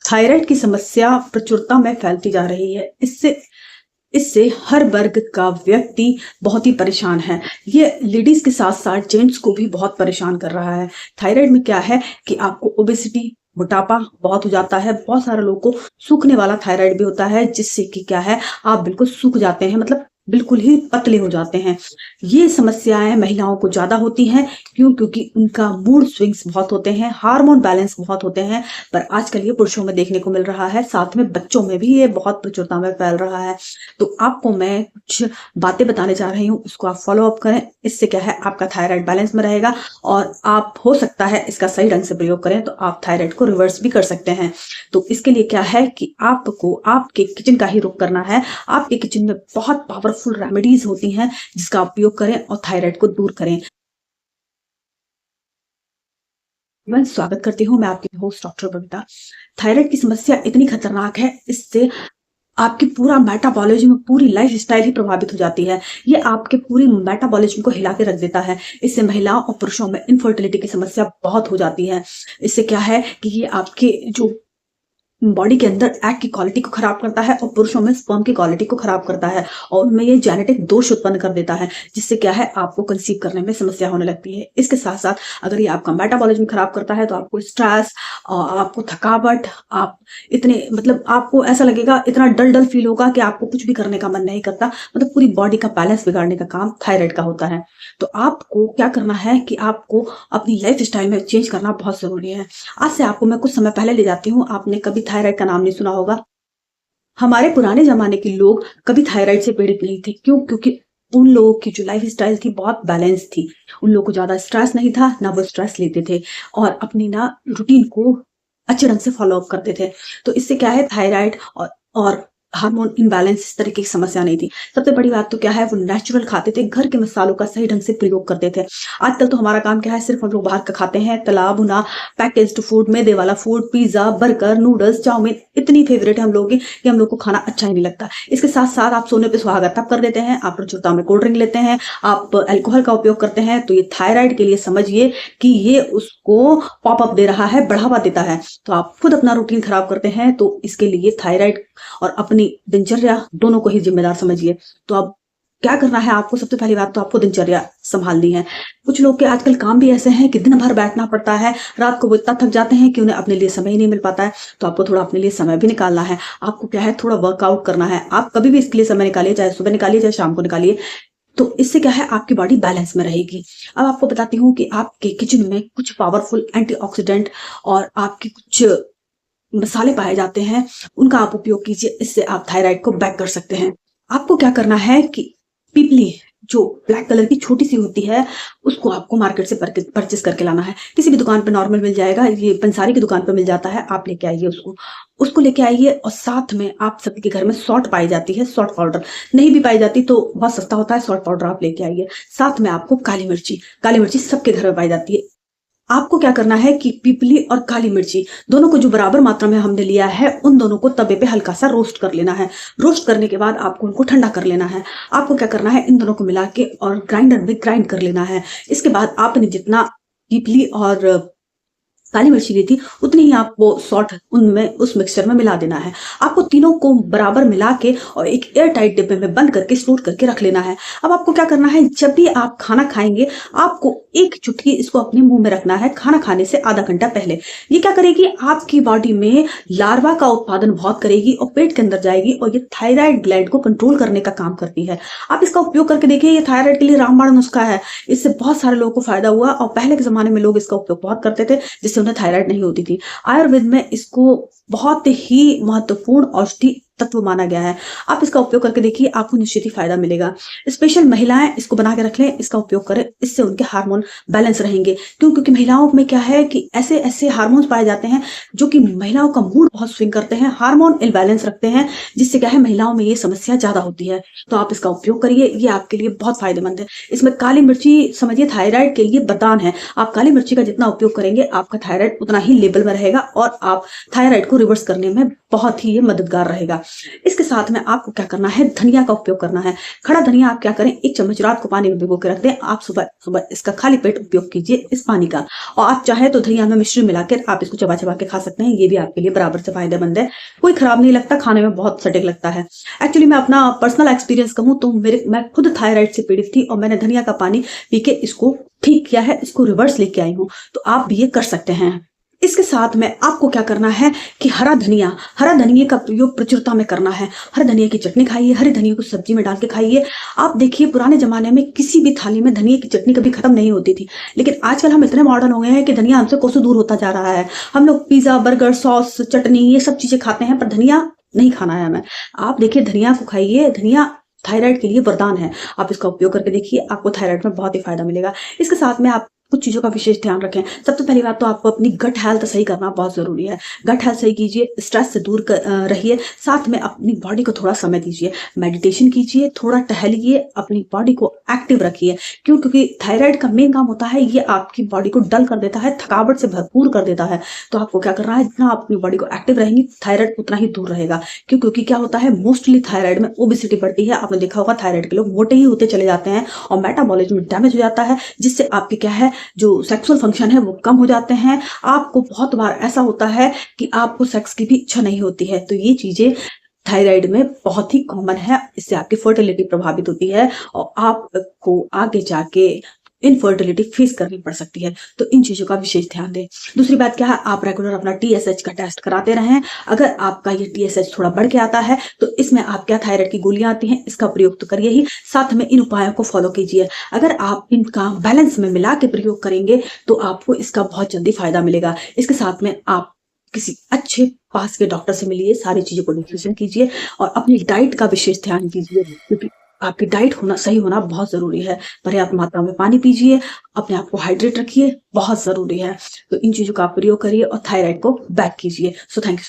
Thyroid की समस्या प्रचुरता में फैलती जा रही है। इससे इससे हर वर्ग का व्यक्ति बहुत ही परेशान है। ये लेडीज के साथ साथ जेंट्स को भी बहुत परेशान कर रहा है। थायराइड में क्या है कि आपको ओबेसिटी, मोटापा बहुत हो जाता है। बहुत सारे लोगों को सूखने वाला थायराइड भी होता है, जिससे कि क्या है, आप बिल्कुल सूख जाते हैं, मतलब बिल्कुल ही पतले हो जाते हैं। ये समस्याएं महिलाओं को ज्यादा होती हैं। क्योंकि उनका मूड स्विंग्स बहुत होते हैं, हार्मोन बैलेंस बहुत होते हैं। पर आजकल ये पुरुषों में देखने को मिल रहा है, साथ में बच्चों में भी ये बहुत प्रचुरता में फैल रहा है। तो आपको मैं कुछ बातें बताने जा रही हूँ, उसको आप फॉलो अप करें। इससे क्या है, आपका थायराइड बैलेंस में रहेगा और आप हो सकता है इसका सही ढंग से प्रयोग करें तो आप थायराइड को रिवर्स भी कर सकते हैं। तो इसके लिए क्या है कि आपको आपके किचन का ही रुख करना है। आपके किचन में बहुत पावरफुल रेमेडीज होती हैं, जिसका उपयोग करें और थायराइड को दूर करें। मैं स्वागत करती हूँ, मैं आपकी होस्ट डॉक्टर बबीता। थायराइड की समस्या इतनी खतरनाक है, इससे आपकी पूरा मेटाबॉलिज्म, पूरी लाइफ स्टाइल ही प्रभावित हो जाती है। ये आपके पूरी मेटाबॉलिज्म को हिला के रख देता है। इससे महिलाओं और पुरुषों में इनफर्टिलिटी की समस्या बहुत हो जाती है। इससे क्या है कि ये आपके जो बॉडी के अंदर एग की क्वालिटी को खराब करता है और पुरुषों में स्पर्म की क्वालिटी को खराब करता है और उनमें ये जेनेटिक दोष उत्पन्न कर देता है, जिससे क्या है, आपको कंसीव करने में समस्या होने लगती है। इसके साथ साथ अगर ये आपका मेटाबॉलिज्म खराब करता है तो आपको स्ट्रेस और आपको थकावट, आप इतने मतलब आपको ऐसा लगेगा, इतना डल डल फील होगा कि आपको कुछ भी करने का मन नहीं करता। मतलब पूरी बॉडी का बैलेंस बिगाड़ने का काम थायराइड का होता है। तो आपको क्या करना है कि आपको अपनी लाइफ स्टाइल में चेंज करना बहुत जरूरी है। आज से आपको मैं कुछ समय पहले ले जाती हूँ। आपने कभी थायराइड का नाम नहीं सुना होगा। हमारे पुराने जमाने के लोग कभी थायराइड से पीड़ित नहीं थे। क्यों? क्योंकि उन लोगों की जो लाइफ स्टाइल थी बहुत बैलेंस थी। उन लोगों को ज्यादा स्ट्रेस नहीं था, ना वो स्ट्रेस लेते थे और अपनी ना रूटीन को अच्छे ढंग से फॉलो अप करते थे। तो इससे क्या है, थायराइड और हार्मोन इम्बैलेंस इस तरह की समस्या नहीं थी। सबसे बड़ी बात तो क्या है, वो नेचुरल खाते थे, घर के मसालों का सही ढंग से प्रयोग करते थे। आजकल तो हमारा काम क्या है, सिर्फ हम लोग बाहर का खाते हैं, तला भुना पैकेज्ड फूड, मैदे वाला food, pizza, burger, noodles, chowmein इतनी फेवरेट है हम लोगों की कि हम लोग को खाना अच्छा ही नहीं लगता। इसके साथ साथ आप सोने पे सुहागा तब कर देते हैं, आप प्रचुरता में कोल्ड ड्रिंक लेते हैं, आप अल्कोहल का उपयोग करते हैं। तो ये थायराइड के लिए समझिए कि ये उसको पॉप अप दे रहा है, बढ़ावा देता है। तो आप खुद अपना रूटीन खराब करते हैं। तो इसके लिए थायराइड और अपनी दिनचर्या दोनों को ही जिम्मेदार समझिए। तो अब क्या करना है आपको, सबसे पहली बात तो आपको दिनचर्या संभालनी है। कुछ लोग के आजकल काम भी ऐसे हैं कि दिन भर बैठना पड़ता है, रात को वो इतना थक जाते हैं कि उन्हें अपने लिए समय ही नहीं मिल पाता है। तो आपको थोड़ा अपने लिए समय भी निकालना है। आपको क्या है, थोड़ा वर्कआउट करना है। आप कभी भी इसके लिए समय निकालिए, चाहे सुबह निकालिए चाहे शाम को निकालिए। तो इससे क्या है, आपकी बॉडी बैलेंस में रहेगी। अब आपको बताती हूँ कि आपके किचन में कुछ पावरफुल एंटीऑक्सीडेंट और आपके कुछ मसाले पाए जाते हैं, उनका आप उपयोग कीजिए। इससे आप थायराइड को बैक कर सकते हैं। आपको क्या करना है कि पीपली जो ब्लैक कलर की छोटी सी होती है, उसको आपको मार्केट से परचेस करके लाना है। किसी भी दुकान पे नॉर्मल मिल जाएगा, ये पंसारी की दुकान पे मिल जाता है। आप लेके आइए उसको, लेके आइए। और साथ में आप सबके घर में सॉल्ट पाई जाती है, सॉल्ट पाउडर। नहीं भी पाई जाती तो बहुत सस्ता होता है, सॉल्ट पाउडर आप लेके आइए। साथ में आपको काली मिर्ची सबके घर में पाई जाती है। आपको क्या करना है कि पीपली और काली मिर्ची दोनों को जो बराबर मात्रा में हमने लिया है, उन दोनों को तवे पे हल्का सा रोस्ट कर लेना है। रोस्ट करने के बाद आपको उनको ठंडा कर लेना है। आपको क्या करना है, इन दोनों को मिला के और ग्राइंडर में ग्राइंड कर लेना है। इसके बाद आपने जितना पीपली और काली मिर्ची ली थी, उतनी ही आपको सॉल्ट उनमें उस मिक्सचर में मिला देना है। आपको तीनों को बराबर मिला के और एक एयर टाइट डिब्बे में बंद करके स्टोर करके रख लेना है। अब आपको क्या करना है, जब भी आप खाना खाएंगे, आपको एक चुटकी इसको अपने मुंह में रखना है, खाना खाने से आधा घंटा पहले। ये क्या करेगी, आपकी बॉडी में लार्वा का उत्पादन बहुत करेगी और पेट के अंदर जाएगी और ये थायराइड ग्लैंड को कंट्रोल करने का काम करती है। आप इसका उपयोग करके देखिए, ये थायराइड के लिए रामबाण नुस्खा है। इससे बहुत सारे लोगों को फायदा हुआ और पहले के जमाने में लोग इसका उपयोग बहुत करते थे, जिससे उन्हें थायराइड नहीं होती थी। आयुर्वेद में इसको बहुत ही महत्वपूर्ण औषधि तत्व माना गया है। आप इसका उपयोग करके देखिए, आपको निश्चित ही फायदा मिलेगा। स्पेशल महिलाएं इसको बना के रख लें, इसका उपयोग करें, इससे उनके हार्मोन बैलेंस रहेंगे। क्योंकि महिलाओं में क्या है कि ऐसे ऐसे हार्मोन्स पाए जाते हैं जो कि महिलाओं का मूड बहुत स्विंग करते हैं, हार्मोन इम्बैलेंस रखते हैं, जिससे क्या है, महिलाओं में ये समस्या ज्यादा होती है। तो आप इसका उपयोग करिए, ये आपके लिए बहुत फायदेमंद है। इसमें काली मिर्ची समझिए थायराइड के लिए वरदान है। आप काली मिर्ची का जितना उपयोग करेंगे, आपका थायराइड उतना ही लेवल में रहेगा और आप थायराइड को रिवर्स करने में बहुत ही ये मददगार रहेगा। इसके साथ में आपको क्या करना है, धनिया का उपयोग करना है। खड़ा धनिया आप क्या करें, 1 चम्मच रात को पानी में भिगो के रख दें। आप सुबह सुबह इसका खाली पेट उपयोग कीजिए इस पानी का। और आप चाहे तो धनिया में मिश्री मिलाकर आप इसको चबा चबा के खा सकते हैं। ये भी आपके लिए बराबर से फायदेमंद है, कोई खराब नहीं लगता, खाने में बहुत सटीक लगता है। एक्चुअली मैं अपना पर्सनल एक्सपीरियंस कहूँ तो मैं खुद थायराइड से पीड़ित थी और मैंने धनिया का पानी पी के इसको ठीक किया है, इसको रिवर्स लेके आई हूँ। तो आप भी ये कर सकते हैं। इसके साथ में आपको क्या करना है कि हरा धनिया का प्रयोग प्रचुरता में करना है। हरे धनिया की चटनी खाइए, हरे धनिया को सब्जी में डाल के खाइए। आप देखिए पुराने जमाने में किसी भी थाली में धनिया की चटनी कभी खत्म नहीं होती थी, लेकिन आजकल हम इतने मॉडर्न हो गए हैं कि धनिया हमसे कोसों दूर होता जा रहा है। हम लोग पिज्जा, बर्गर, सॉस, चटनी ये सब चीजें खाते हैं, पर धनिया नहीं खाना है हमें। आप देखिए धनिया को खाइए, धनिया थायराइड के लिए वरदान है। आप इसका उपयोग करके देखिए, आपको थायराइड में बहुत ही फायदा मिलेगा। इसके साथ में आप कुछ चीजों का विशेष ध्यान रखें। सबसे पहली बात तो आपको अपनी गट हेल्थ सही करना बहुत जरूरी है। गट हेल्थ सही कीजिए, स्ट्रेस से दूर रहिए, साथ में अपनी बॉडी को थोड़ा समय दीजिए, मेडिटेशन कीजिए, थोड़ा टहलिए, अपनी बॉडी को एक्टिव रखिए। क्योंकि थायराइड का मेन काम होता है ये आपकी बॉडी को डल कर देता है, थकावट से भरपूर कर देता है। तो आपको क्या करना है, जितना आप अपनी बॉडी को एक्टिव रहेंगी थायराइड उतना ही दूर रहेगा। क्योंकि क्या होता है, मोस्टली थायराइड में ओबेसिटी बढ़ती है। आपने देखा होगा थायराइड के लोग मोटे ही होते चले जाते हैं और मेटाबॉलिज्म डैमेज हो जाता है, जिससे आपके क्या है जो सेक्सुअल फंक्शन है वो कम हो जाते हैं। आपको बहुत बार ऐसा होता है कि आपको सेक्स की भी इच्छा नहीं होती है। तो ये चीजें थायराइड में बहुत ही कॉमन है, इससे आपकी फर्टिलिटी प्रभावित होती है और आपको आगे जाके इनफर्टिलिटी फेस करनी पड़ सकती है। तो इन चीजों का विशेष ध्यान दें। दूसरी बात क्या है, आप रेगुलर अपना TSH का टेस्ट कराते रहें। अगर आपका ये TSH थोड़ा बढ़ के आता है तो इसमें आप क्या थायराइड की गोलियां आती हैं, इसका प्रयोग तो करिए ही, साथ में इन उपायों को फॉलो कीजिए। अगर आप इनका बैलेंस में मिला के प्रयोग करेंगे तो आपको इसका बहुत जल्दी फायदा मिलेगा। इसके साथ में आप किसी अच्छे पास के डॉक्टर से मिलिए, सारी चीजों को डिस्कशन कीजिए और अपनी डाइट का विशेष ध्यान दीजिए, क्योंकि आपकी डाइट सही होना बहुत जरूरी है। पर्याप्त मात्रा में पानी पीजिए, अपने आप को हाइड्रेट रखिए, बहुत जरूरी है। तो इन चीजों का आप प्रयोग करिए और थायराइड को बैक कीजिए। So thank you.